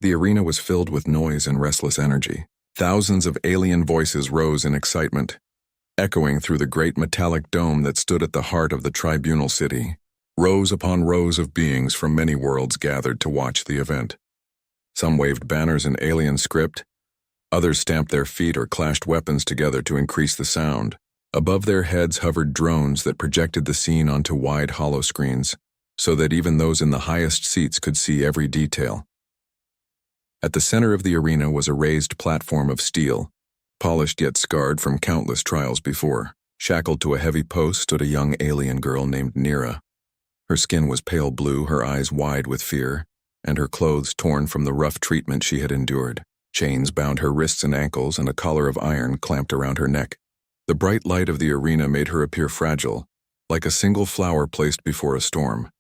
The arena was filled with noise and restless energy. Thousands of alien voices rose in excitement, echoing through the great metallic dome that stood at the heart of the tribunal city. Rows upon rows of beings from many worlds gathered to watch the event. Some waved banners in alien script, others stamped their feet or clashed weapons together to increase the sound. Above their heads hovered drones that projected the scene onto wide hollow screens, so that even those in the highest seats could see every detail. At the center of the arena was a raised platform of steel, polished yet scarred from countless trials before. Shackled to a heavy post stood a young alien girl named Nira. Her skin was pale blue, her eyes wide with fear, and her clothes torn from the rough treatment she had endured. Chains bound her wrists and ankles, and a collar of iron clamped around her neck. The bright light of the arena made her appear fragile, like a single flower placed before a storm.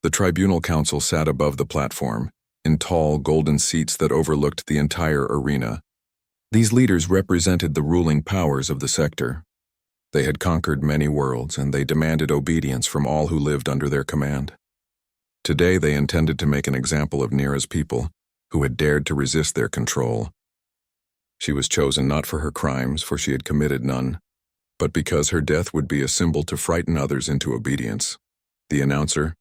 The tribunal council sat above the platform, in tall golden seats that overlooked the entire arena. These leaders represented the ruling powers of the sector. They had conquered many worlds, and they demanded obedience from all who lived under their command. Today they intended to make an example of Nira's people, who had dared to resist their control. She was chosen not for her crimes, for she had committed none, but because her death would be a symbol to frighten others into obedience. The announcer,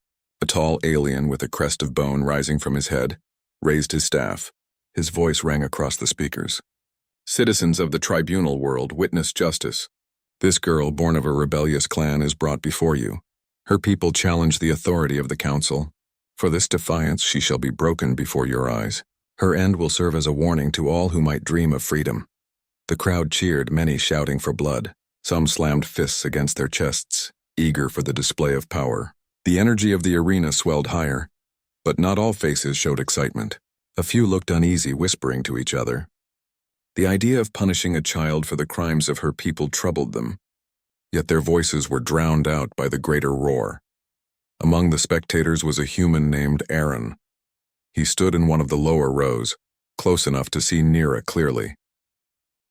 a tall alien with a crest of bone rising from his head, raised his staff. His voice rang across the speakers. Citizens of the tribunal world, witness justice. This girl, born of a rebellious clan, is brought before you. Her people challenge the authority of the council. For this defiance, she shall be broken before your eyes. Her end will serve as a warning to all who might dream of freedom. The crowd cheered, many shouting for blood. Some slammed fists against their chests, eager for the display of power. The energy of the arena swelled higher, but not all faces showed excitement. A few looked uneasy, whispering to each other. The idea of punishing a child for the crimes of her people troubled them, yet their voices were drowned out by the greater roar. Among the spectators was a human named Aaron. He stood in one of the lower rows, close enough to see Nira clearly.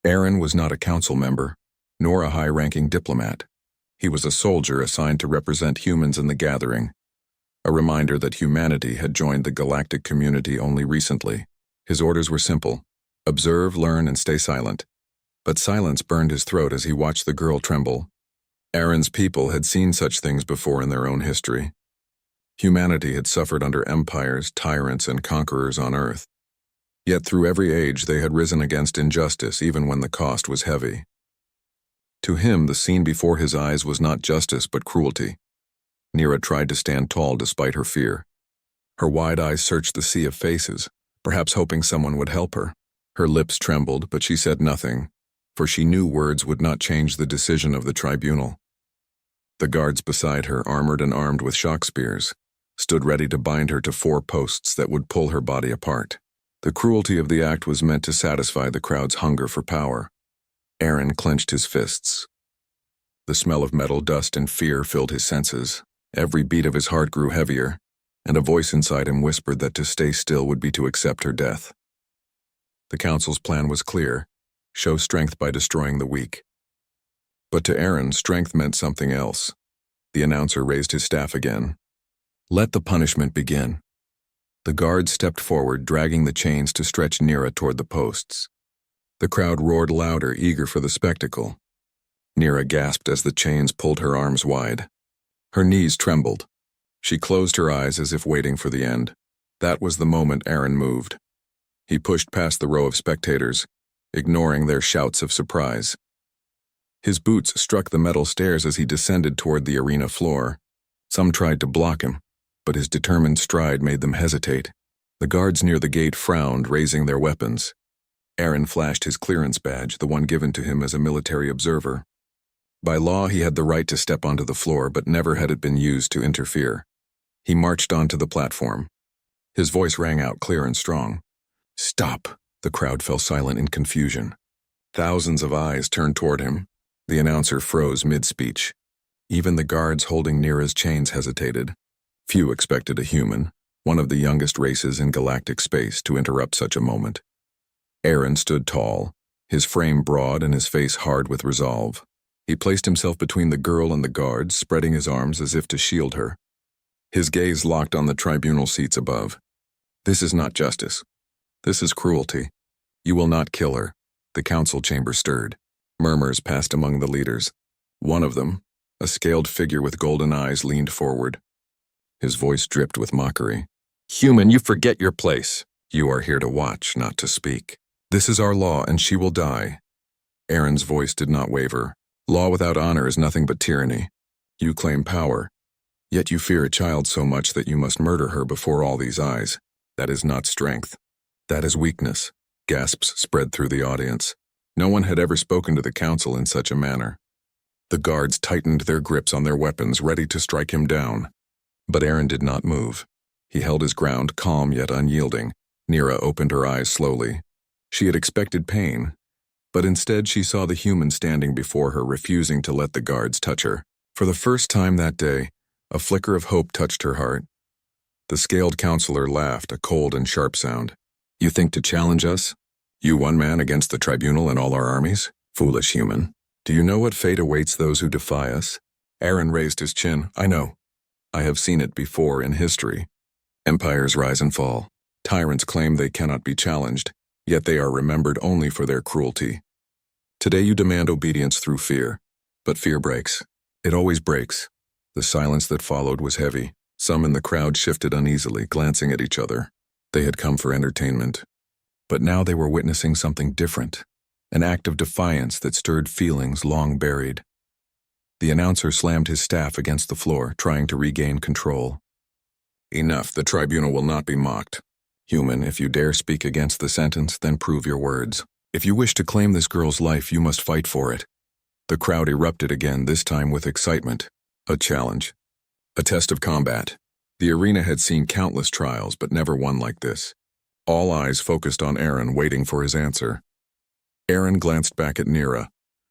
Aaron was not a council member, nor a high-ranking diplomat. He was a soldier assigned to represent humans in the gathering, a reminder that humanity had joined the galactic community only recently. His orders were simple: observe, learn, and stay silent. But silence burned his throat as he watched the girl tremble. Aaron's people had seen such things before in their own history. Humanity had suffered under empires, tyrants, and conquerors on Earth. Yet through every age they had risen against injustice, even when the cost was heavy. To him, the scene before his eyes was not justice but cruelty. Nira tried to stand tall despite her fear. Her wide eyes searched the sea of faces, perhaps hoping someone would help her. Her lips trembled, but she said nothing, for she knew words would not change the decision of the tribunal. The guards beside her, armored and armed with shock spears, stood ready to bind her to 4 posts that would pull her body apart. The cruelty of the act was meant to satisfy the crowd's hunger for power. Aaron clenched his fists. The smell of metal dust and fear filled his senses. Every beat of his heart grew heavier, and a voice inside him whispered that to stay still would be to accept her death. The council's plan was clear: show strength by destroying the weak. But to Aaron, strength meant something else. The announcer raised his staff again. Let the punishment begin. The guards stepped forward, dragging the chains to stretch Nira toward the posts. The crowd roared louder, eager for the spectacle. Nira gasped as the chains pulled her arms wide. Her knees trembled. She closed her eyes as if waiting for the end. That was the moment Aaron moved. He pushed past the row of spectators, ignoring their shouts of surprise. His boots struck the metal stairs as he descended toward the arena floor. Some tried to block him, but his determined stride made them hesitate. The guards near the gate frowned, raising their weapons. Aaron flashed his clearance badge, the one given to him as a military observer. By law, he had the right to step onto the floor, but never had it been used to interfere. He marched onto the platform. His voice rang out clear and strong. Stop! The crowd fell silent in confusion. Thousands of eyes turned toward him. The announcer froze mid-speech. Even the guards holding Nira's chains hesitated. Few expected a human, one of the youngest races in galactic space, to interrupt such a moment. Aaron stood tall, his frame broad and his face hard with resolve. He placed himself between the girl and the guards, spreading his arms as if to shield her. His gaze locked on the tribunal seats above. This is not justice. This is cruelty. You will not kill her. The council chamber stirred. Murmurs passed among the leaders. One of them, a scaled figure with golden eyes, leaned forward. His voice dripped with mockery. Human, you forget your place. You are here to watch, not to speak. This is our law, and she will die. Aaron's voice did not waver. Law without honor is nothing but tyranny. You claim power, yet you fear a child so much that you must murder her before all these eyes. That is not strength. That is weakness. Gasps spread through the audience. No one had ever spoken to the council in such a manner. The guards tightened their grips on their weapons, ready to strike him down. But Aaron did not move. He held his ground, calm yet unyielding. Nira opened her eyes slowly. She had expected pain, but instead she saw the human standing before her, refusing to let the guards touch her. For the first time that day, a flicker of hope touched her heart. The scaled counselor laughed, a cold and sharp sound. You think to challenge us? You one man against the tribunal and all our armies? Foolish human. Do you know what fate awaits those who defy us? Aaron raised his chin. I know. I have seen it before in history. Empires rise and fall. Tyrants claim they cannot be challenged, yet they are remembered only for their cruelty. Today you demand obedience through fear, but fear breaks. It always breaks. The silence that followed was heavy. Some in the crowd shifted uneasily, glancing at each other. They had come for entertainment. But now they were witnessing something different, an act of defiance that stirred feelings long buried. The announcer slammed his staff against the floor, trying to regain control. Enough, the tribunal will not be mocked. Human, if you dare speak against the sentence, then prove your words. If you wish to claim this girl's life, you must fight for it. The crowd erupted again, this time with excitement. A challenge. A test of combat. The arena had seen countless trials, but never one like this. All eyes focused on Aaron, waiting for his answer. Aaron glanced back at Nira.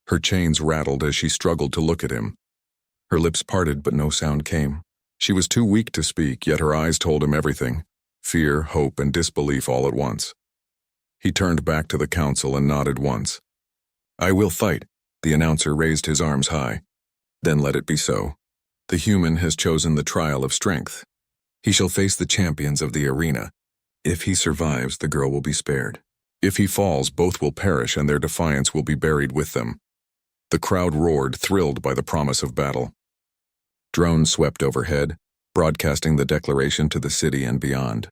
Her chains rattled as she struggled to look at him. Her lips parted, but no sound came. She was too weak to speak, yet her eyes told him everything. Fear, hope, and disbelief all at once. He turned back to the council and nodded once. I will fight. The announcer raised his arms high. Then let it be so. The human has chosen the trial of strength. He shall face the champions of the arena. If he survives, the girl will be spared. If he falls, both will perish and their defiance will be buried with them. The crowd roared, thrilled by the promise of battle. Drones swept overhead, broadcasting the declaration to the city and beyond.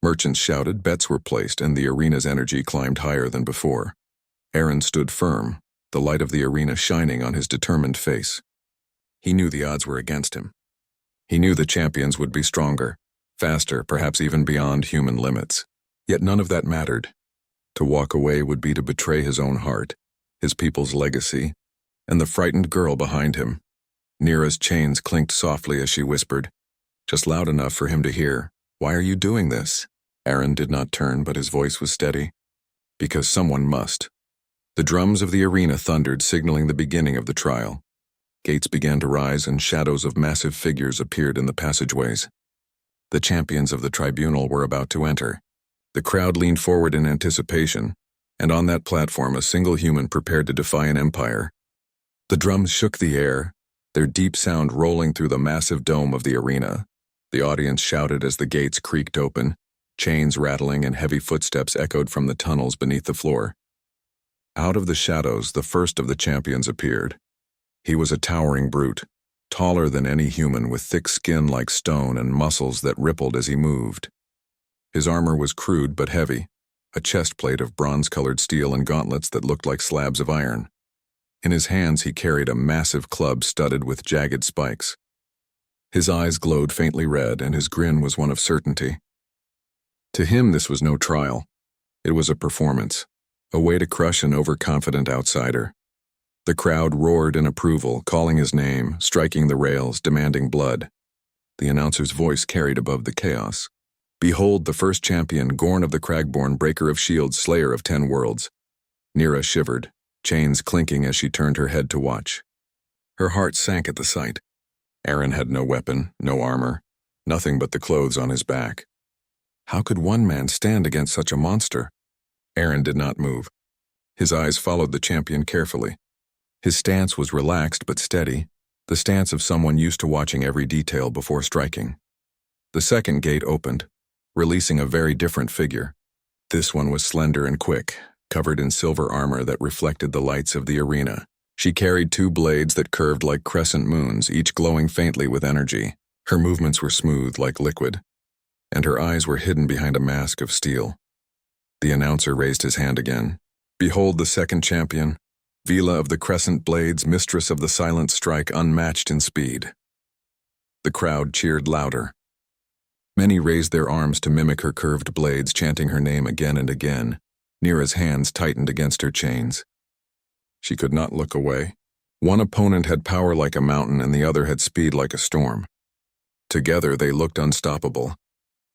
Merchants shouted, bets were placed, and the arena's energy climbed higher than before. Aaron stood firm, the light of the arena shining on his determined face. He knew the odds were against him. He knew the champions would be stronger, faster, perhaps even beyond human limits. Yet none of that mattered. To walk away would be to betray his own heart, his people's legacy, and the frightened girl behind him. Nira's chains clinked softly as she whispered, just loud enough for him to hear, Why are you doing this? Aaron did not turn, but his voice was steady. Because someone must. The drums of the arena thundered, signaling the beginning of the trial. Gates began to rise and shadows of massive figures appeared in the passageways. The champions of the tribunal were about to enter. The crowd leaned forward in anticipation, and on that platform a single human prepared to defy an empire. The drums shook the air, their deep sound rolling through the massive dome of the arena. The audience shouted as the gates creaked open, chains rattling and heavy footsteps echoed from the tunnels beneath the floor. Out of the shadows, the first of the champions appeared. He was a towering brute, taller than any human, with thick skin like stone and muscles that rippled as he moved. His armor was crude but heavy, a chest plate of bronze-colored steel and gauntlets that looked like slabs of iron. In his hands he carried a massive club studded with jagged spikes. His eyes glowed faintly red, and his grin was one of certainty. To him this was no trial. It was a performance, a way to crush an overconfident outsider. The crowd roared in approval, calling his name, striking the rails, demanding blood. The announcer's voice carried above the chaos. Behold the first champion, Gorn of the Cragborn, breaker of shields, slayer of 10 worlds. Nira shivered, chains clinking as she turned her head to watch. Her heart sank at the sight. Aaron had no weapon, no armor, nothing but the clothes on his back. How could one man stand against such a monster? Aaron did not move. His eyes followed the champion carefully. His stance was relaxed but steady, the stance of someone used to watching every detail before striking. The second gate opened, releasing a very different figure. This one was slender and quick, covered in silver armor that reflected the lights of the arena. She carried two blades that curved like crescent moons, each glowing faintly with energy. Her movements were smooth like liquid, and her eyes were hidden behind a mask of steel. The announcer raised his hand again. "Behold the second champion, Vila of the Crescent Blades, mistress of the silent strike, unmatched in speed." The crowd cheered louder. Many raised their arms to mimic her curved blades, chanting her name again and again. Neera's hands tightened against her chains. She could not look away. One opponent had power like a mountain and the other had speed like a storm. Together they looked unstoppable.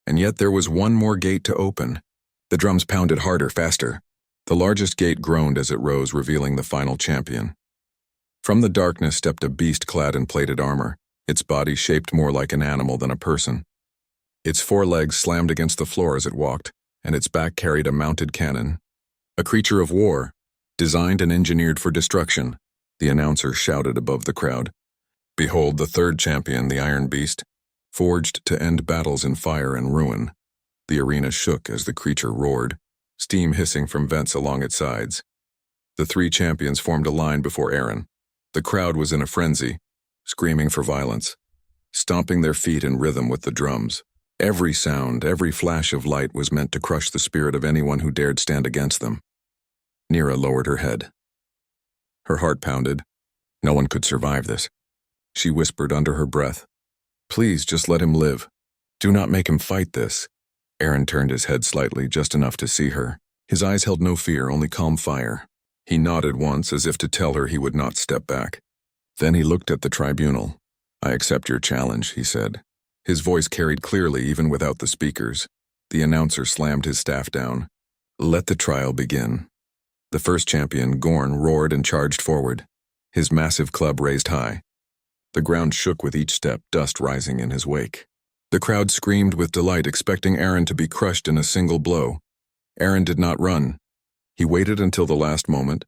And yet there was one more gate to open. The drums pounded harder, faster. The largest gate groaned as it rose, revealing the final champion. From the darkness stepped a beast clad in plated armor, its body shaped more like an animal than a person. Its four legs slammed against the floor as it walked, and its back carried a mounted cannon. "A creature of war, designed and engineered for destruction," the announcer shouted above the crowd. "Behold the third champion, the Iron Beast, forged to end battles in fire and ruin." The arena shook as the creature roared, steam hissing from vents along its sides. The three champions formed a line before Aaron. The crowd was in a frenzy, screaming for violence, stomping their feet in rhythm with the drums. Every sound, every flash of light was meant to crush the spirit of anyone who dared stand against them. Neera lowered her head. Her heart pounded. No one could survive this. She whispered under her breath, "Please, just let him live. Do not make him fight this." Aaron turned his head slightly, just enough to see her. His eyes held no fear, only calm fire. He nodded once, as if to tell her he would not step back. Then he looked at the tribunal. "I accept your challenge," he said. His voice carried clearly even without the speakers. The announcer slammed his staff down. "Let the trial begin." The first champion, Gorn, roared and charged forward, his massive club raised high. The ground shook with each step, dust rising in his wake. The crowd screamed with delight, expecting Aaron to be crushed in a single blow. Aaron did not run. He waited until the last moment,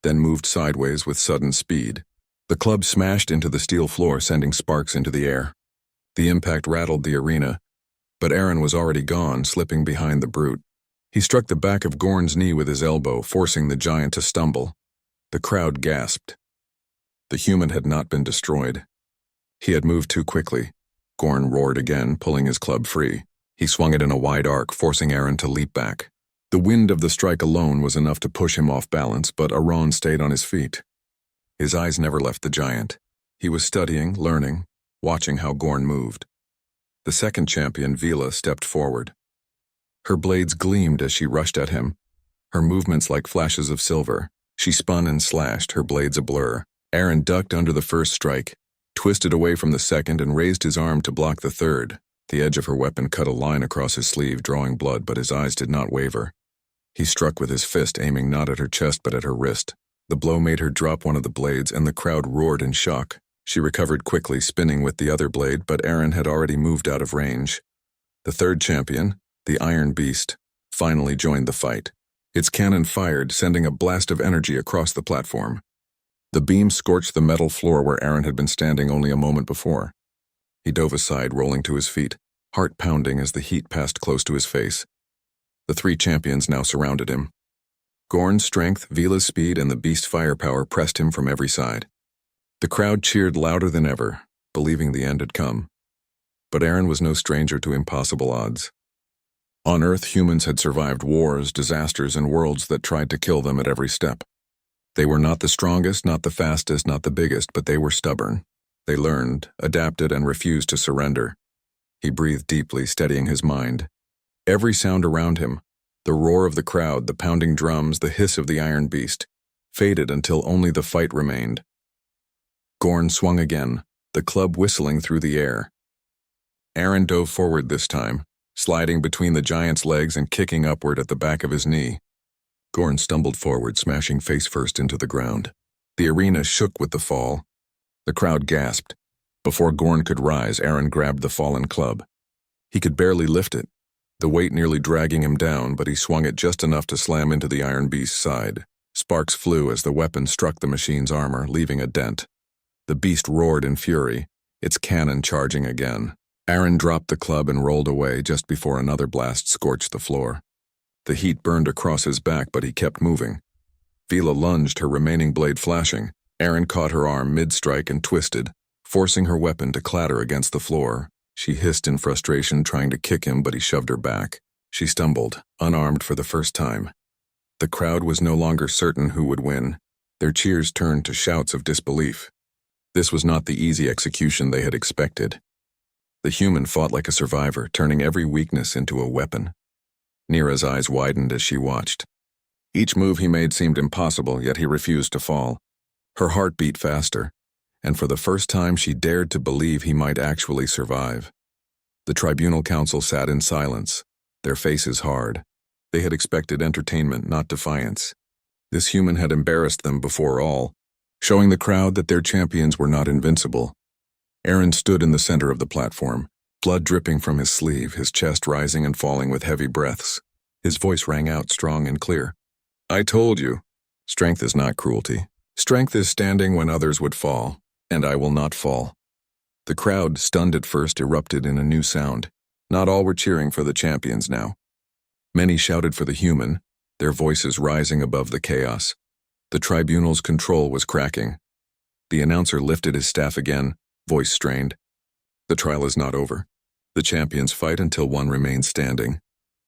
then moved sideways with sudden speed. The club smashed into the steel floor, sending sparks into the air. The impact rattled the arena, but Aaron was already gone, slipping behind the brute. He struck the back of Gorn's knee with his elbow, forcing the giant to stumble. The crowd gasped. The human had not been destroyed. He had moved too quickly. Gorn roared again, pulling his club free. He swung it in a wide arc, forcing Aaron to leap back. The wind of the strike alone was enough to push him off balance, but Aaron stayed on his feet. His eyes never left the giant. He was studying, learning, watching how Gorn moved. The second champion, Vila, stepped forward. Her blades gleamed as she rushed at him, her movements like flashes of silver. She spun and slashed, her blades a blur. Aaron ducked under the first strike, twisted away from the second, and raised his arm to block the third. The edge of her weapon cut a line across his sleeve, drawing blood, but his eyes did not waver. He struck with his fist, aiming not at her chest but at her wrist. The blow made her drop one of the blades, and the crowd roared in shock. She recovered quickly, spinning with the other blade, but Aaron had already moved out of range. The third champion, the Iron Beast, finally joined the fight. Its cannon fired, sending a blast of energy across the platform. The beam scorched the metal floor where Aaron had been standing only a moment before. He dove aside, rolling to his feet, heart pounding as the heat passed close to his face. The three champions now surrounded him. Gorn's strength, Vila's speed, and the beast's firepower pressed him from every side. The crowd cheered louder than ever, believing the end had come. But Aaron was no stranger to impossible odds. On Earth, humans had survived wars, disasters, and worlds that tried to kill them at every step. They were not the strongest, not the fastest, not the biggest, but they were stubborn. They learned, adapted, and refused to surrender. He breathed deeply, steadying his mind. Every sound around him, the roar of the crowd, the pounding drums, the hiss of the Iron Beast, faded until only the fight remained. Gorn swung again, the club whistling through the air. Aaron dove forward this time, sliding between the giant's legs and kicking upward at the back of his knee. Gorn stumbled forward, smashing face first into the ground. The arena shook with the fall. The crowd gasped. Before Gorn could rise, Aaron grabbed the fallen club. He could barely lift it, the weight nearly dragging him down, but he swung it just enough to slam into the Iron Beast's side. Sparks flew as the weapon struck the machine's armor, leaving a dent. The beast roared in fury, its cannon charging again. Aaron dropped the club and rolled away just before another blast scorched the floor. The heat burned across his back, but he kept moving. Vila lunged, her remaining blade flashing. Aaron caught her arm mid-strike and twisted, forcing her weapon to clatter against the floor. She hissed in frustration, trying to kick him, but he shoved her back. She stumbled, unarmed for the first time. The crowd was no longer certain who would win. Their cheers turned to shouts of disbelief. This was not the easy execution they had expected. The human fought like a survivor, turning every weakness into a weapon. Neera's eyes widened as she watched. Each move he made seemed impossible, yet he refused to fall. Her heart beat faster, and for the first time she dared to believe he might actually survive. The tribunal council sat in silence, their faces hard. They had expected entertainment, not defiance. This human had embarrassed them before all, showing the crowd that their champions were not invincible. Aaron stood in the center of the platform, blood dripping from his sleeve, his chest rising and falling with heavy breaths. His voice rang out strong and clear. "I told you, strength is not cruelty. Strength is standing when others would fall, and I will not fall." The crowd, stunned at first, erupted in a new sound. Not all were cheering for the champions now. Many shouted for the human, their voices rising above the chaos. The tribunal's control was cracking. The announcer lifted his staff again, voice strained. "The trial is not over. The champions fight until one remains standing."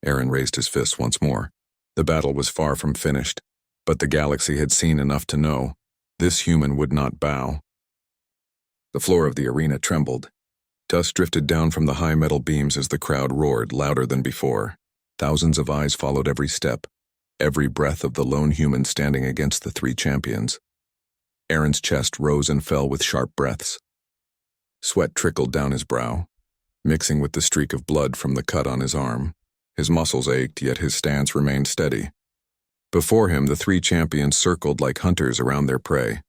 Aaron raised his fist once more. The battle was far from finished, but the galaxy had seen enough to know this human would not bow. The floor of the arena trembled. Dust drifted down from the high metal beams as the crowd roared, louder than before. Thousands of eyes followed every step, every breath of the lone human standing against the three champions. Aaron's chest rose and fell with sharp breaths. Sweat trickled down his brow, mixing with the streak of blood from the cut on his arm. His muscles ached, yet his stance remained steady. Before him, the three champions circled like hunters around their prey.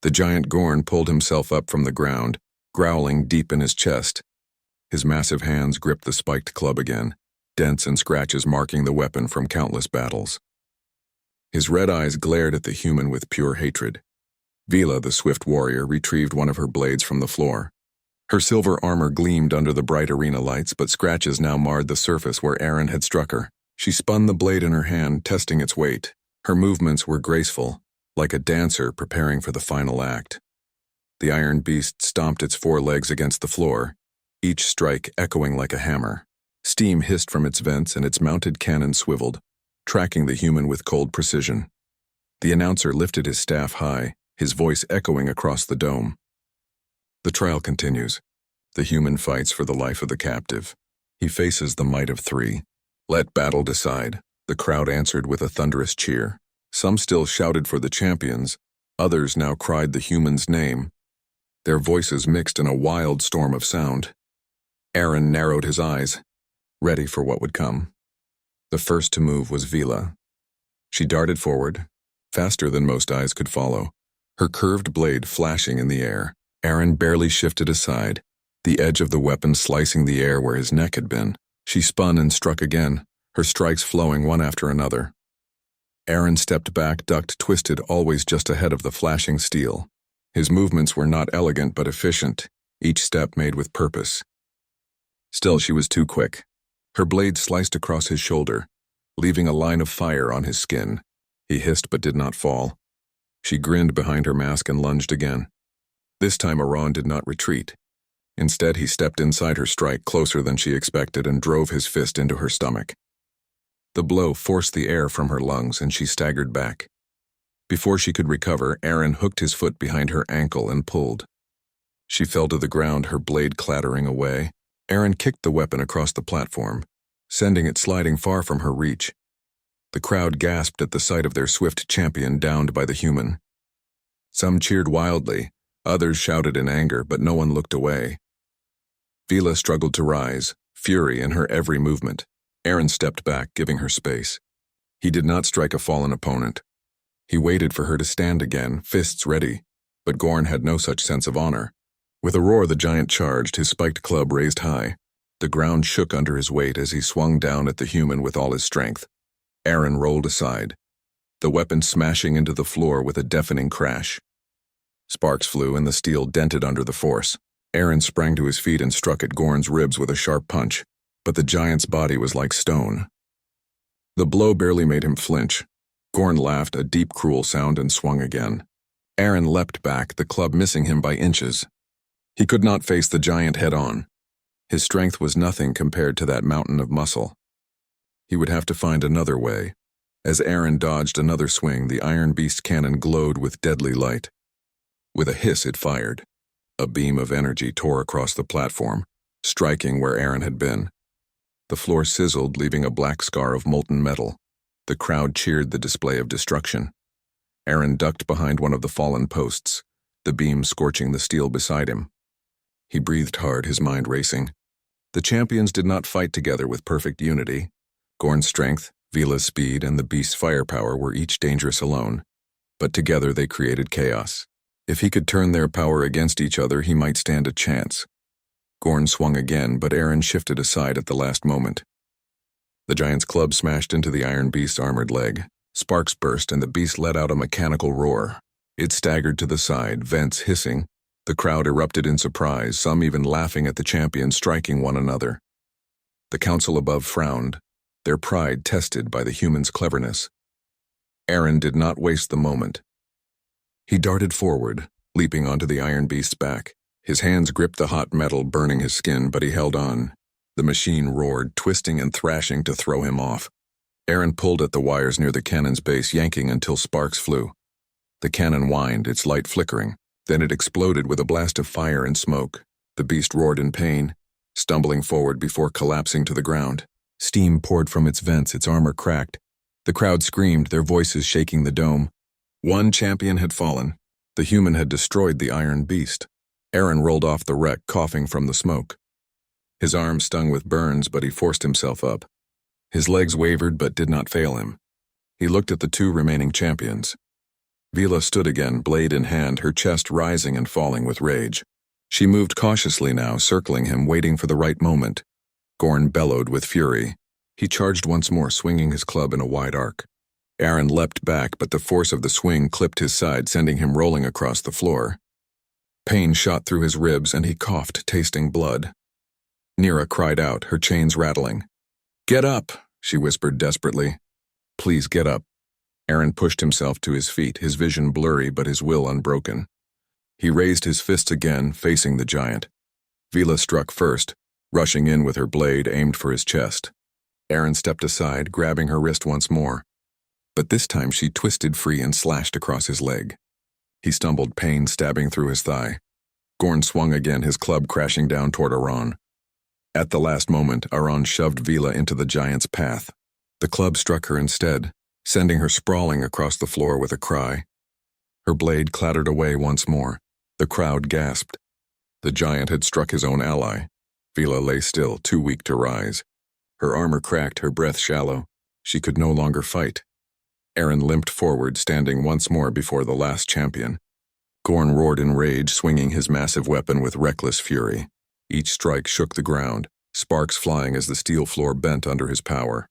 The giant Gorn pulled himself up from the ground, growling deep in his chest. His massive hands gripped the spiked club again, dents and scratches marking the weapon from countless battles. His red eyes glared at the human with pure hatred. Vila, the swift warrior, retrieved one of her blades from the floor. Her silver armor gleamed under the bright arena lights, but scratches now marred the surface where Aaron had struck her. She spun the blade in her hand, testing its weight. Her movements were graceful, like a dancer preparing for the final act. The iron beast stomped its four legs against the floor, each strike echoing like a hammer. Steam hissed from its vents and its mounted cannon swiveled, tracking the human with cold precision. The announcer lifted his staff high, his voice echoing across the dome. The trial continues. The human fights for the life of the captive. He faces the might of three. Let battle decide. The crowd answered with a thunderous cheer. Some still shouted for the champions. Others now cried the human's name. Their voices mixed in a wild storm of sound. Aaron narrowed his eyes, ready for what would come. The first to move was Vila. She darted forward, faster than most eyes could follow, her curved blade flashing in the air. Aaron barely shifted aside, the edge of the weapon slicing the air where his neck had been. She spun and struck again, her strikes flowing one after another. Aaron stepped back, ducked, twisted, always just ahead of the flashing steel. His movements were not elegant but efficient, each step made with purpose. Still, she was too quick. Her blade sliced across his shoulder, leaving a line of fire on his skin. He hissed but did not fall. She grinned behind her mask and lunged again. This time Aran did not retreat. Instead, he stepped inside her strike, closer than she expected, and drove his fist into her stomach. The blow forced the air from her lungs, and she staggered back. Before she could recover, Aaron hooked his foot behind her ankle and pulled. She fell to the ground, her blade clattering away. Aaron kicked the weapon across the platform, sending it sliding far from her reach. The crowd gasped at the sight of their swift champion downed by the human. Some cheered wildly, others shouted in anger, but no one looked away. Vila struggled to rise, fury in her every movement. Aaron stepped back, giving her space. He did not strike a fallen opponent. He waited for her to stand again, fists ready, but Gorn had no such sense of honor. With a roar, the giant charged, his spiked club raised high. The ground shook under his weight as he swung down at the human with all his strength. Aaron rolled aside, the weapon smashing into the floor with a deafening crash. Sparks flew and the steel dented under the force. Aaron sprang to his feet and struck at Gorn's ribs with a sharp punch, but the giant's body was like stone. The blow barely made him flinch. Gorn laughed, a deep, cruel sound, and swung again. Aaron leapt back, the club missing him by inches. He could not face the giant head-on. His strength was nothing compared to that mountain of muscle. He would have to find another way. As Aaron dodged another swing, the Iron Beast cannon glowed with deadly light. With a hiss, it fired. A beam of energy tore across the platform, striking where Aaron had been. The floor sizzled, leaving a black scar of molten metal. The crowd cheered the display of destruction. Aaron ducked behind one of the fallen posts, the beam scorching the steel beside him. He breathed hard, his mind racing. The champions did not fight together with perfect unity. Gorn's strength, Vila's speed, and the beast's firepower were each dangerous alone. But together they created chaos. If he could turn their power against each other, he might stand a chance. Gorn swung again, but Aaron shifted aside at the last moment. The giant's club smashed into the Iron Beast's armored leg. Sparks burst, and the beast let out a mechanical roar. It staggered to the side, vents hissing. The crowd erupted in surprise, some even laughing at the champions striking one another. The council above frowned, their pride tested by the human's cleverness. Aaron did not waste the moment. He darted forward, leaping onto the Iron Beast's back. His hands gripped the hot metal, burning his skin, but he held on. The machine roared, twisting and thrashing to throw him off. Aaron pulled at the wires near the cannon's base, yanking until sparks flew. The cannon whined, its light flickering. Then it exploded with a blast of fire and smoke. The beast roared in pain, stumbling forward before collapsing to the ground. Steam poured from its vents, its armor cracked. The crowd screamed, their voices shaking the dome. One champion had fallen. The human had destroyed the Iron Beast. Aaron rolled off the wreck, coughing from the smoke. His arm stung with burns, but he forced himself up. His legs wavered but did not fail him. He looked at the two remaining champions. Vila stood again, blade in hand, her chest rising and falling with rage. She moved cautiously now, circling him, waiting for the right moment. Gorn bellowed with fury. He charged once more, swinging his club in a wide arc. Aaron leapt back, but the force of the swing clipped his side, sending him rolling across the floor. Pain shot through his ribs, and he coughed, tasting blood. Nira cried out, her chains rattling. "Get up," she whispered desperately. "Please get up." Aaron pushed himself to his feet, his vision blurry but his will unbroken. He raised his fists again, facing the giant. Vila struck first, rushing in with her blade aimed for his chest. Aaron stepped aside, grabbing her wrist once more. But this time she twisted free and slashed across his leg. He stumbled, pain stabbing through his thigh. Gorn swung again, his club crashing down toward Aran. At the last moment, Aran shoved Vila into the giant's path. The club struck her instead, sending her sprawling across the floor with a cry. Her blade clattered away once more. The crowd gasped. The giant had struck his own ally. Vila lay still, too weak to rise. Her armor cracked, her breath shallow. She could no longer fight. Aaron limped forward, standing once more before the last champion. Gorn roared in rage, swinging his massive weapon with reckless fury. Each strike shook the ground, sparks flying as the steel floor bent under his power.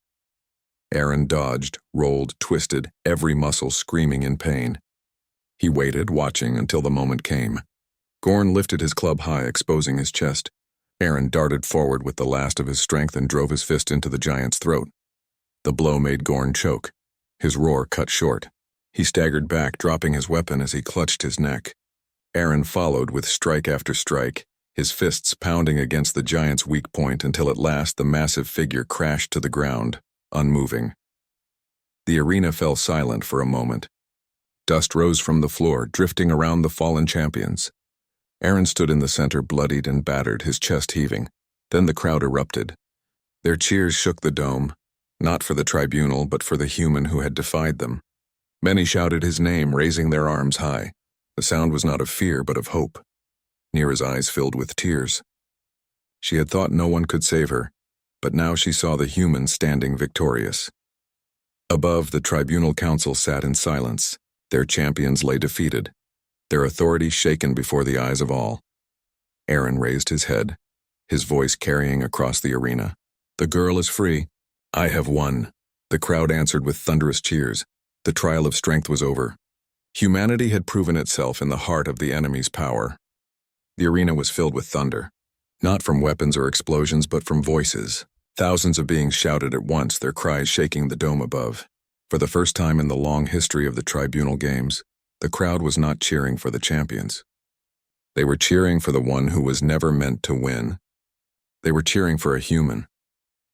Aaron dodged, rolled, twisted, every muscle screaming in pain. He waited, watching until the moment came. Gorn lifted his club high, exposing his chest. Aaron darted forward with the last of his strength and drove his fist into the giant's throat. The blow made Gorn choke. His roar cut short. He staggered back, dropping his weapon as he clutched his neck. Aaron followed with strike after strike, his fists pounding against the giant's weak point until at last the massive figure crashed to the ground, unmoving. The arena fell silent for a moment. Dust rose from the floor, drifting around the fallen champions. Aaron stood in the center, bloodied and battered, his chest heaving. Then the crowd erupted. Their cheers shook the dome, not for the tribunal, but for the human who had defied them. Many shouted his name, raising their arms high. The sound was not of fear, but of hope. Nira's eyes filled with tears. She had thought no one could save her, but now she saw the human standing victorious. Above, the tribunal council sat in silence. Their champions lay defeated, their authority shaken before the eyes of all. Aaron raised his head, his voice carrying across the arena. "The girl is free. I have won." The crowd answered with thunderous cheers. The trial of strength was over. Humanity had proven itself in the heart of the enemy's power. The arena was filled with thunder, not from weapons or explosions, but from voices. Thousands of beings shouted at once, their cries shaking the dome above. For the first time in the long history of the Tribunal Games, the crowd was not cheering for the champions. They were cheering for the one who was never meant to win. They were cheering for a human.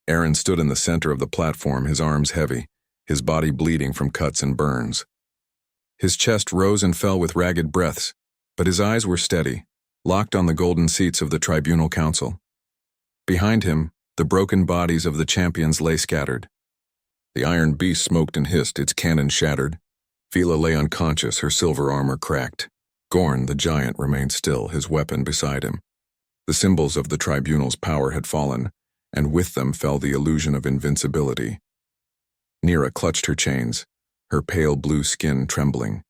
Aaron stood in the center of the platform, his arms heavy, his body bleeding from cuts and burns. His chest rose and fell with ragged breaths, but his eyes were steady, locked on the golden seats of the Tribunal Council. Behind him, the broken bodies of the champions lay scattered. The iron beast smoked and hissed, its cannon shattered. Vila lay unconscious, her silver armor cracked. Gorn, the giant, remained still, his weapon beside him. The symbols of the Tribunal's power had fallen, and with them fell the illusion of invincibility. Nira clutched her chains, her pale blue skin trembling.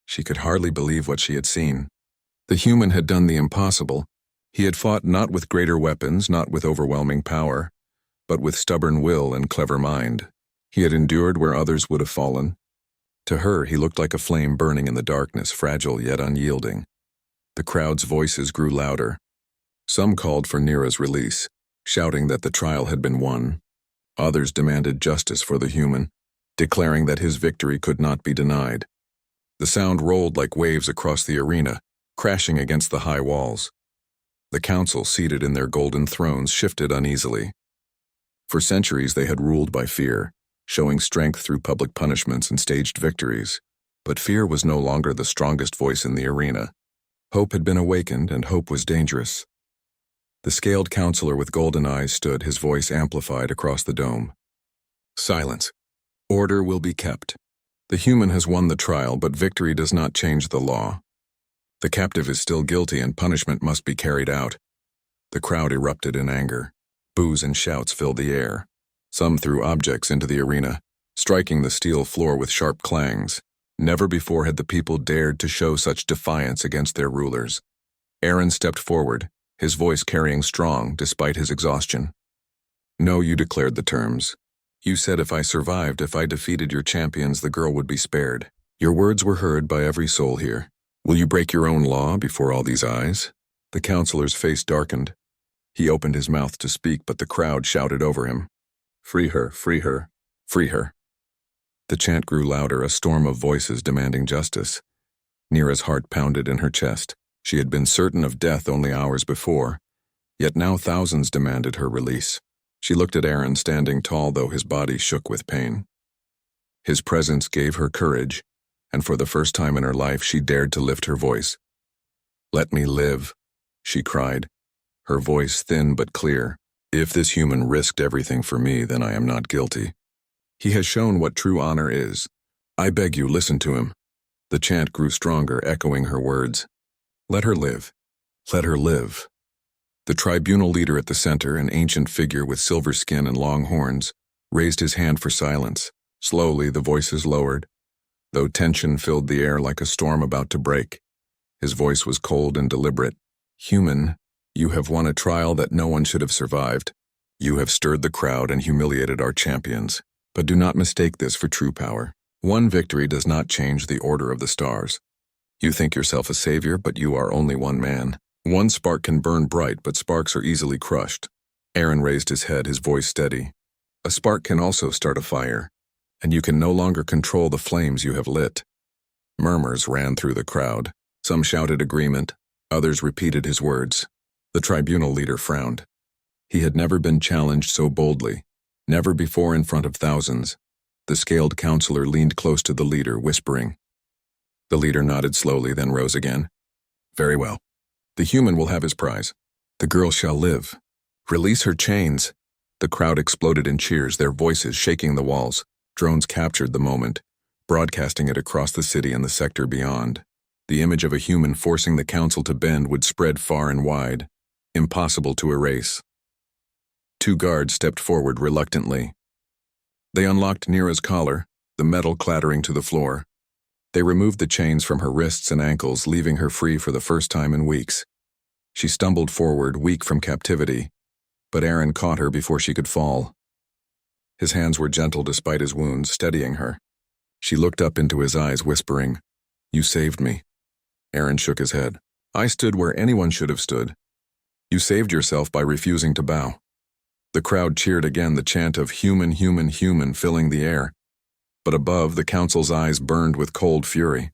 She could hardly believe what she had seen. The human had done the impossible. He had fought not with greater weapons, not with overwhelming power, but with stubborn will and clever mind. He had endured where others would have fallen. To her, he looked like a flame burning in the darkness, fragile yet unyielding. The crowd's voices grew louder. Some called for Nira's release, shouting that the trial had been won. Others demanded justice for the human, declaring that his victory could not be denied. The sound rolled like waves across the arena, crashing against the high walls. The council, seated in their golden thrones, shifted uneasily. For centuries they had ruled by fear, showing strength through public punishments and staged victories. But fear was no longer the strongest voice in the arena. Hope had been awakened, and hope was dangerous. The scaled counselor with golden eyes stood, his voice amplified across the dome. Silence. Order will be kept. The human has won the trial, but victory does not change the law. The captive is still guilty, and punishment must be carried out. The crowd erupted in anger. Boos and shouts filled the air. Some threw objects into the arena, striking the steel floor with sharp clangs. Never before had the people dared to show such defiance against their rulers. Aaron stepped forward, his voice carrying strong despite his exhaustion. No, you declared the terms. You said if I survived, if I defeated your champions, the girl would be spared. Your words were heard by every soul here. Will you break your own law before all these eyes? The counselor's face darkened. He opened his mouth to speak, but the crowd shouted over him. Free her, free her, free her. The chant grew louder, a storm of voices demanding justice. Nira's heart pounded in her chest. She had been certain of death only hours before, yet now thousands demanded her release. She looked at Aaron, standing tall though his body shook with pain. His presence gave her courage, and for the first time in her life she dared to lift her voice. Let me live, she cried, her voice thin but clear. If this human risked everything for me, then I am not guilty. He has shown what true honor is. I beg you, listen to him. The chant grew stronger, echoing her words. Let her live. Let her live. The tribunal leader at the center, an ancient figure with silver skin and long horns, raised his hand for silence. Slowly, the voices lowered, though tension filled the air like a storm about to break. His voice was cold and deliberate. Human, you have won a trial that no one should have survived. You have stirred the crowd and humiliated our champions. But do not mistake this for true power. One victory does not change the order of the stars. You think yourself a savior, but you are only one man. One spark can burn bright, but sparks are easily crushed. Aaron raised his head, his voice steady. A spark can also start a fire, and you can no longer control the flames you have lit. Murmurs ran through the crowd. Some shouted agreement, others repeated his words. The tribunal leader frowned. He had never been challenged so boldly, never before in front of thousands. The scaled counselor leaned close to the leader, whispering. The leader nodded slowly, then rose again. Very well. The human will have his prize. The girl shall live. Release her chains. The crowd exploded in cheers, their voices shaking the walls. Drones captured the moment, broadcasting it across the city and the sector beyond. The image of a human forcing the council to bend would spread far and wide, impossible to erase. Two guards stepped forward reluctantly. They unlocked Nira's collar, the metal clattering to the floor. They removed the chains from her wrists and ankles, leaving her free for the first time in weeks. She stumbled forward, weak from captivity, but Aaron caught her before she could fall. His hands were gentle despite his wounds, steadying her. She looked up into his eyes, whispering, You saved me. Aaron shook his head. I stood where anyone should have stood. You saved yourself by refusing to bow. The crowd cheered again, the chant of human, human, human filling the air. But above, the council's eyes burned with cold fury.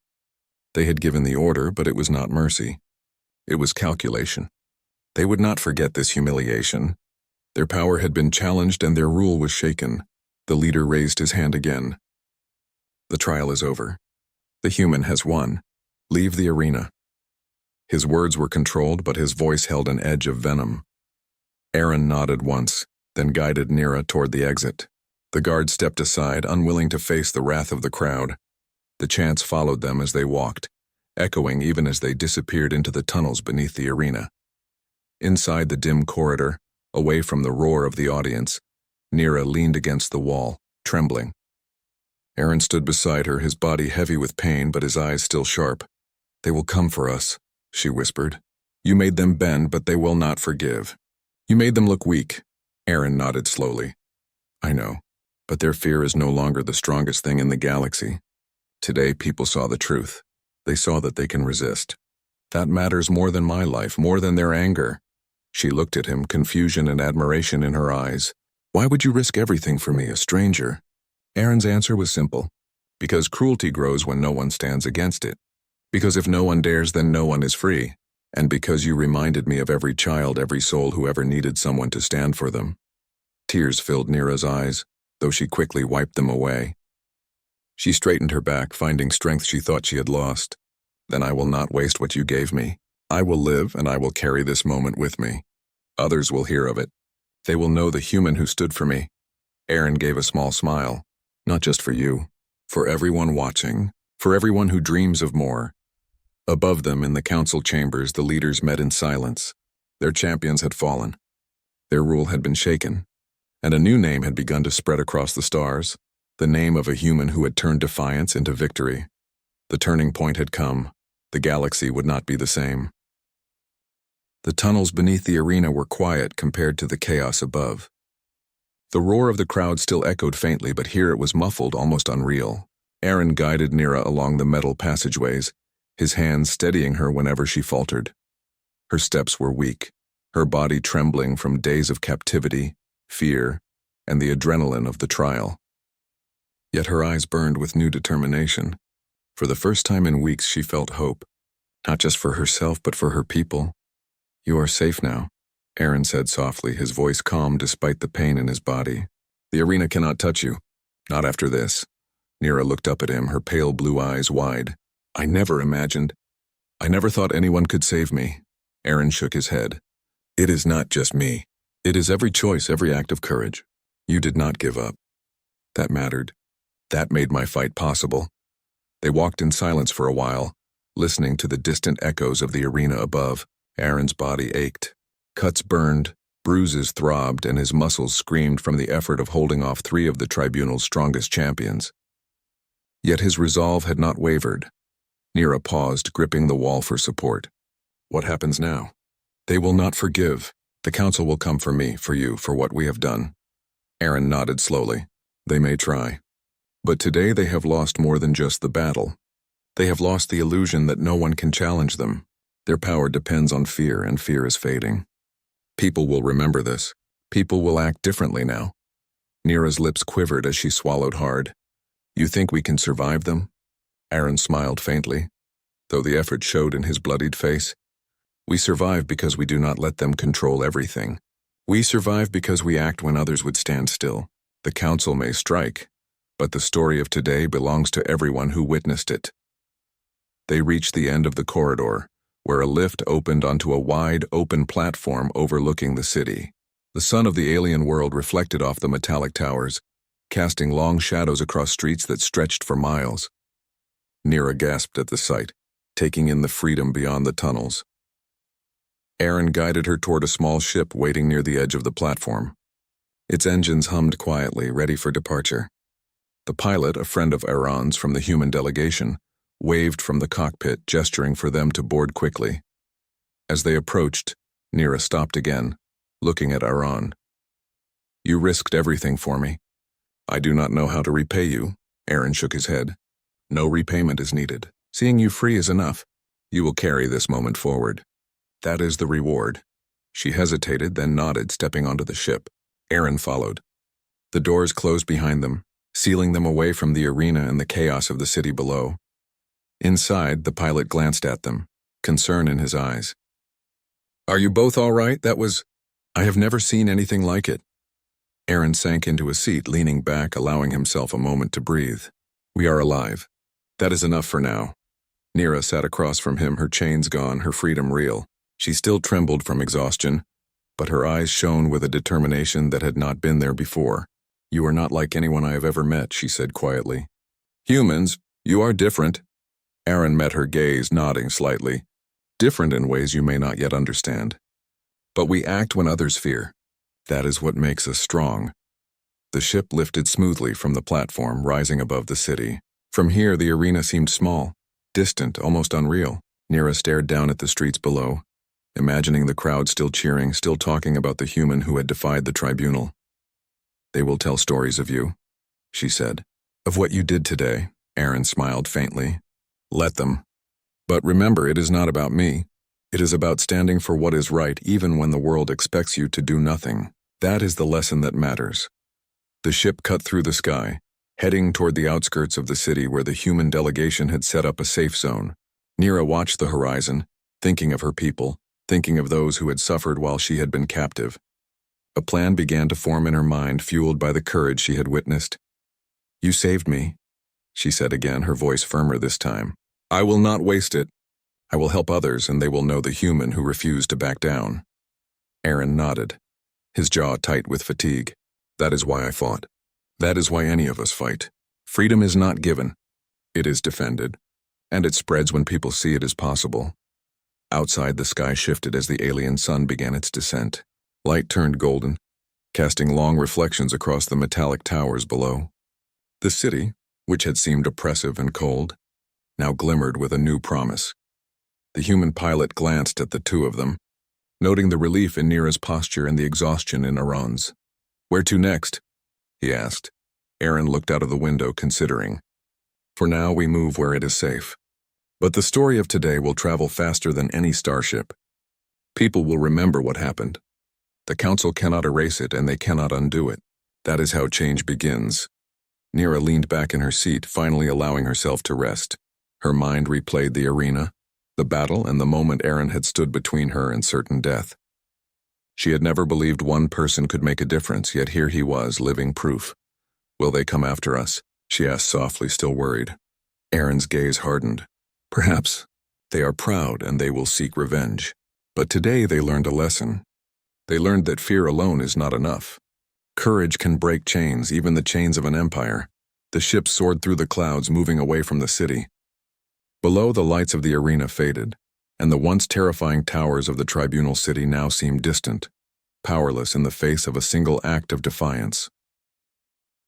They had given the order, but it was not mercy. It was calculation. They would not forget this humiliation. Their power had been challenged and their rule was shaken. The leader raised his hand again. The trial is over. The human has won. Leave the arena. His words were controlled, but his voice held an edge of venom. Aaron nodded once, then guided Nira toward the exit. The guard stepped aside, unwilling to face the wrath of the crowd. The chants followed them as they walked, echoing even as they disappeared into the tunnels beneath the arena. Inside the dim corridor, away from the roar of the audience, Nira leaned against the wall, trembling. Aaron stood beside her, his body heavy with pain but his eyes still sharp. "They will come for us," she whispered. "You made them bend, but they will not forgive. You made them look weak." Aaron nodded slowly. "I know, but their fear is no longer the strongest thing in the galaxy. Today people saw the truth. They saw that they can resist. That matters more than my life, more than their anger." She looked at him, confusion and admiration in her eyes. "Why would you risk everything for me, a stranger?" Aaron's answer was simple. "Because cruelty grows when no one stands against it. Because if no one dares, then no one is free. And because you reminded me of every child, every soul who ever needed someone to stand for them." Tears filled Nira's eyes, though she quickly wiped them away. She straightened her back, finding strength she thought she had lost. "Then I will not waste what you gave me. I will live, and I will carry this moment with me. Others will hear of it. They will know the human who stood for me." Aaron gave a small smile. "Not just for you. For everyone watching. For everyone who dreams of more." Above them, in the council chambers, the leaders met in silence. Their champions had fallen. Their rule had been shaken. And a new name had begun to spread across the stars. The name of a human who had turned defiance into victory. The turning point had come. The galaxy would not be the same. The tunnels beneath the arena were quiet compared to the chaos above. The roar of the crowd still echoed faintly, but here it was muffled, almost unreal. Aaron guided Nira along the metal passageways, his hands steadying her whenever she faltered. Her steps were weak, her body trembling from days of captivity, fear, and the adrenaline of the trial. Yet her eyes burned with new determination. For the first time in weeks, she felt hope, not just for herself, but for her people. "You are safe now," Aaron said softly, his voice calm despite the pain in his body. "The arena cannot touch you. Not after this." Nira looked up at him, her pale blue eyes wide. I never thought anyone could save me." Aaron shook his head. "It is not just me. It is every choice, every act of courage. You did not give up. That mattered. That made my fight possible." They walked in silence for a while, listening to the distant echoes of the arena above. Aaron's body ached. Cuts burned, bruises throbbed, and his muscles screamed from the effort of holding off 3 of the tribunal's strongest champions. Yet his resolve had not wavered. Nira paused, gripping the wall for support. "What happens now?" "They will not forgive. The council will come for me, for you, for what we have done." Aaron nodded slowly. "They may try. But today they have lost more than just the battle. They have lost the illusion that no one can challenge them. Their power depends on fear, and fear is fading. People will remember this. People will act differently now." Nira's lips quivered as she swallowed hard. "You think we can survive them?" Aaron smiled faintly, though the effort showed in his bloodied face. "We survive because we do not let them control everything. We survive because we act when others would stand still. The council may strike, but the story of today belongs to everyone who witnessed it." They reached the end of the corridor, where a lift opened onto a wide, open platform overlooking the city. The sun of the alien world reflected off the metallic towers, casting long shadows across streets that stretched for miles. Nira gasped at the sight, taking in the freedom beyond the tunnels. Aaron guided her toward a small ship waiting near the edge of the platform. Its engines hummed quietly, ready for departure. The pilot, a friend of Aaron's from the human delegation, waved from the cockpit, gesturing for them to board quickly. As they approached, Nira stopped again, looking at Aaron. "You risked everything for me. I do not know how to repay you." Aaron shook his head. "No repayment is needed. Seeing you free is enough. You will carry this moment forward. That is the reward." She hesitated, then nodded, stepping onto the ship. Aaron followed. The doors closed behind them, sealing them away from the arena and the chaos of the city below. Inside, the pilot glanced at them, concern in his eyes. "Are you both all right? I have never seen anything like it." Aaron sank into a seat, leaning back, allowing himself a moment to breathe. "We are alive. That is enough for now." Nira sat across from him, her chains gone, her freedom real. She still trembled from exhaustion, but her eyes shone with a determination that had not been there before. "You are not like anyone I have ever met," she said quietly. "Humans, you are different." Aaron met her gaze, nodding slightly. "Different in ways you may not yet understand. But we act when others fear. That is what makes us strong." The ship lifted smoothly from the platform, rising above the city. From here, the arena seemed small, distant, almost unreal. Nira stared down at the streets below, imagining the crowd still cheering, still talking about the human who had defied the tribunal. "They will tell stories of you," she said. "Of what you did today," Aaron smiled faintly. "Let them. But remember, it is not about me. It is about standing for what is right even when the world expects you to do nothing. That is the lesson that matters." The ship cut through the sky, heading toward the outskirts of the city where the human delegation had set up a safe zone. Nira watched the horizon, thinking of her people, thinking of those who had suffered while she had been captive. A plan began to form in her mind, fueled by the courage she had witnessed. "You saved me," she said again, her voice firmer this time. "I will not waste it. I will help others, and they will know the human who refused to back down." Aaron nodded, his jaw tight with fatigue. "That is why I fought. That is why any of us fight. Freedom is not given. It is defended, and it spreads when people see it is possible." Outside, the sky shifted as the alien sun began its descent. Light turned golden, casting long reflections across the metallic towers below. The city, which had seemed oppressive and cold, now glimmered with a new promise. The human pilot glanced at the two of them, noting the relief in Nira's posture and the exhaustion in Aaron's. "Where to next?" he asked. Aaron looked out of the window, considering. "For now, we move where it is safe. But the story of today will travel faster than any starship. People will remember what happened. The Council cannot erase it, and they cannot undo it. That is how change begins." Nira leaned back in her seat, finally allowing herself to rest. Her mind replayed the arena, the battle, and the moment Aaron had stood between her and certain death. She had never believed one person could make a difference, yet here he was, living proof. "Will they come after us?" she asked softly, still worried. Aaron's gaze hardened. "Perhaps. They are proud, and they will seek revenge. But today they learned a lesson. They learned that fear alone is not enough. Courage can break chains, even the chains of an empire." The ship soared through the clouds, moving away from the city. Below, the lights of the arena faded, and the once terrifying towers of the tribunal city now seemed distant, powerless in the face of a single act of defiance.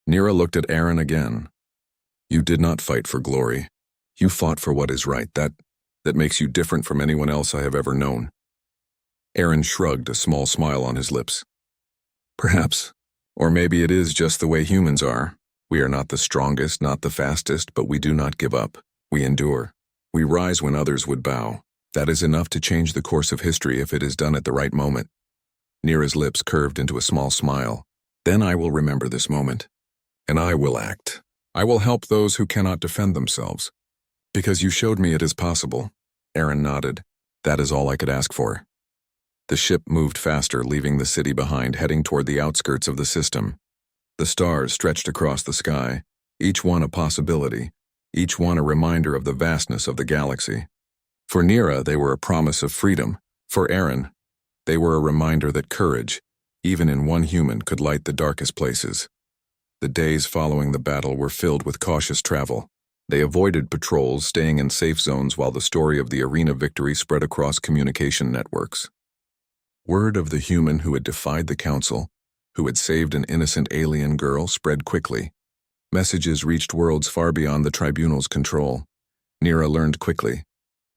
Nira looked at Aaron again. "You did not fight for glory. You fought for what is right. That makes you different from anyone else I have ever known." Aaron shrugged, a small smile on his lips. "Perhaps. Or maybe it is just the way humans are. We are not the strongest, not the fastest, but we do not give up. We endure. We rise when others would bow. That is enough to change the course of history if it is done at the right moment." Nira's lips curved into a small smile. "Then I will remember this moment. And I will act. I will help those who cannot defend themselves. Because you showed me it is possible." Aaron nodded. "That is all I could ask for." The ship moved faster, leaving the city behind, heading toward the outskirts of the system. The stars stretched across the sky, each one a possibility, each one a reminder of the vastness of the galaxy. For Nira, they were a promise of freedom. For Aaron, they were a reminder that courage, even in one human, could light the darkest places. The days following the battle were filled with cautious travel. They avoided patrols, staying in safe zones while the story of the arena victory spread across communication networks. Word of the human who had defied the Council, who had saved an innocent alien girl, spread quickly. Messages reached worlds far beyond the tribunal's control. Nira learned quickly.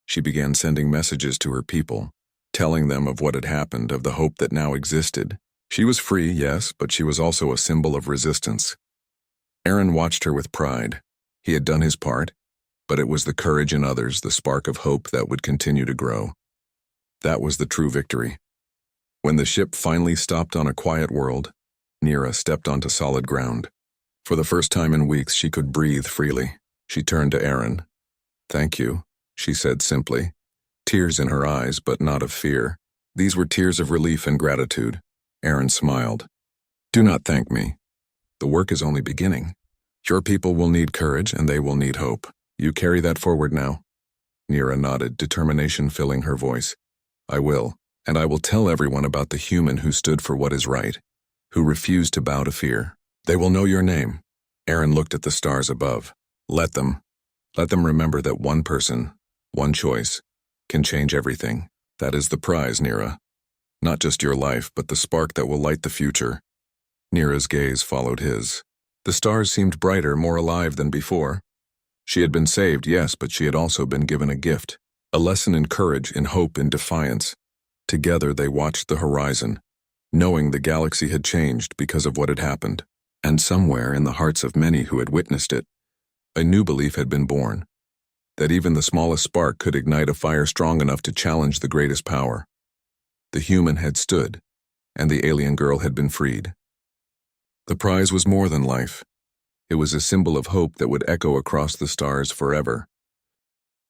She began sending messages to her people, telling them of what had happened, of the hope that now existed. She was free, yes, but she was also a symbol of resistance. Aaron watched her with pride. He had done his part, but it was the courage in others, the spark of hope that would continue to grow. That was the true victory. When the ship finally stopped on a quiet world, Nira stepped onto solid ground. For the first time in weeks, she could breathe freely. She turned to Aaron. "Thank you," she said simply. Tears in her eyes, but not of fear. These were tears of relief and gratitude. Aaron smiled. "Do not thank me. The work is only beginning. Your people will need courage and they will need hope. You carry that forward now?" Nira nodded, determination filling her voice. "I will, and I will tell everyone about the human who stood for what is right, who refused to bow to fear. They will know your name." Aaron looked at the stars above. Let them remember that one person, one choice, can change everything. That is the prize, Nira. Not just your life, but the spark that will light the future." Nira's gaze followed his. The stars seemed brighter, more alive than before. She had been saved, yes, but she had also been given a gift. A lesson in courage, in hope, in defiance. Together they watched the horizon, knowing the galaxy had changed because of what had happened. And somewhere in the hearts of many who had witnessed it, a new belief had been born. That even the smallest spark could ignite a fire strong enough to challenge the greatest power. The human had stood, and the alien girl had been freed. The prize was more than life. It was a symbol of hope that would echo across the stars forever.